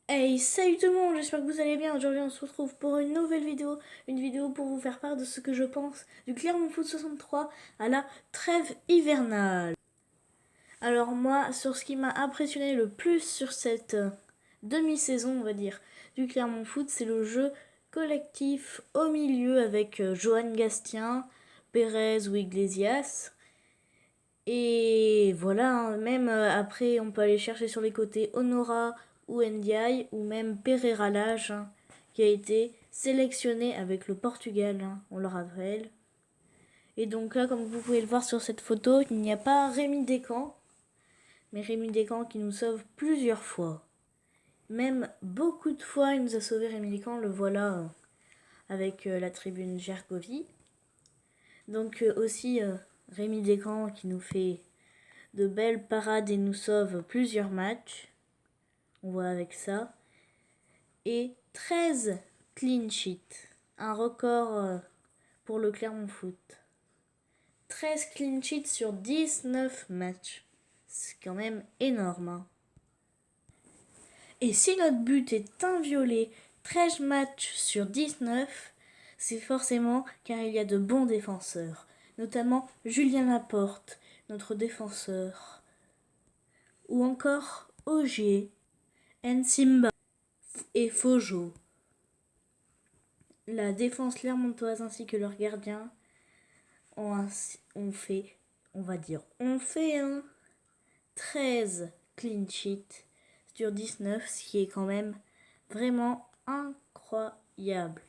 Hey, salut tout le monde, j'espère que vous allez bien. Aujourd'hui, on se retrouve pour une nouvelle vidéo. Une vidéo pour vous faire part de ce que je pense du Clermont Foot 63 à la trêve hivernale. Alors moi, sur ce qui m'a impressionné le plus sur cette demi-saison, on va dire, du Clermont Foot, c'est le jeu collectif au milieu avec Johan Gastien, Pérez ou Iglesias. Et voilà, hein, même après, on peut aller chercher sur les côtés Honora ou Ndiaye, ou même Pereira Lage, hein, qui a été sélectionné avec le Portugal, hein, on le rappelle. Et donc là, comme vous pouvez le voir sur cette photo, il n'y a pas Rémi Descamps, mais Rémi Descamps qui nous sauve plusieurs fois. Même beaucoup de fois, il nous a sauvé Rémi Descamps, le voilà avec la tribune Gergovie. Donc aussi Rémi Descamps qui nous fait de belles parades et nous sauve plusieurs matchs. On voit avec ça. Et 13 clean sheets. Un record pour le Clermont Foot. 13 clean sheets sur 19 matchs. C'est quand même énorme. Hein. Et si notre but est inviolé 13 matchs sur 19, c'est forcément car il y a de bons défenseurs. Notamment Julien Laporte, notre défenseur. Ou encore Ogier, Nsimba et Fojo. La défense clermontoise ainsi que leur gardien ont fait, on fait un 13 clean sheets sur 19, ce qui est quand même vraiment incroyable.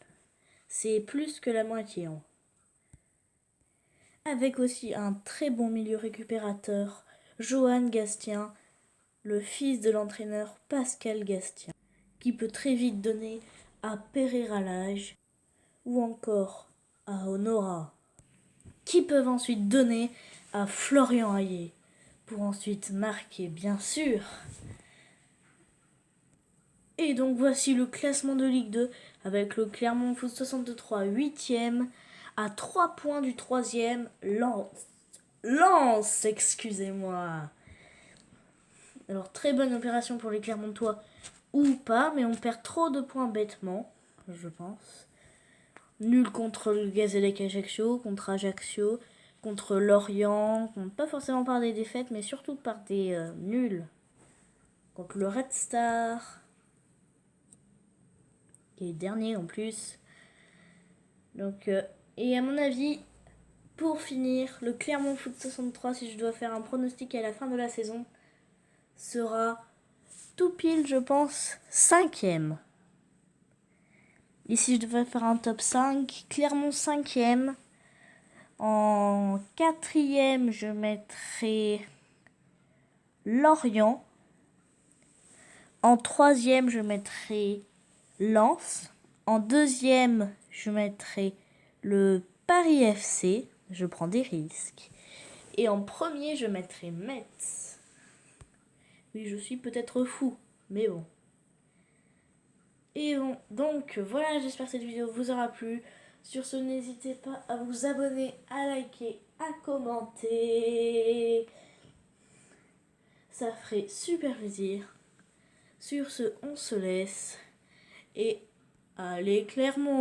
C'est plus que la moitié. Hein. Avec aussi un très bon milieu récupérateur, Johan Gastien, le fils de l'entraîneur Pascal Gastien, qui peut très vite donner à Pereira Lage ou encore à Honora, qui peuvent ensuite donner à Florian Hayé, pour ensuite marquer, bien sûr. Et donc voici le classement de Ligue 2, avec le Clermont Foot 63 8e, à 3 points du 3e, Lens, excusez-moi. Alors très bonne opération pour les Clermontois, ou pas, mais on perd trop de points bêtement, je pense. Nul contre le Gazélec Ajaccio, contre Ajaccio, contre Lorient, pas forcément par des défaites, mais surtout par des nuls. Contre le Red Star, qui est dernier en plus. Donc, et à mon avis, pour finir, le Clermont Foot 63, si je dois faire un pronostic à la fin de la saison, sera tout pile, je pense, 5e. Et si je devais faire un top 5, Clermont 5e. En 4e, je mettrai Lorient. En 3e, je mettrai Lens. En 2e, je mettrai le Paris FC. Je prends des risques. Et en premier, je mettrai Metz. Oui, je suis peut-être fou, mais bon. Et bon, donc voilà, j'espère que cette vidéo vous aura plu. Sur ce, n'hésitez pas à vous abonner, à liker, à commenter. Ça ferait super plaisir. Sur ce, on se laisse. Et allez Clermont!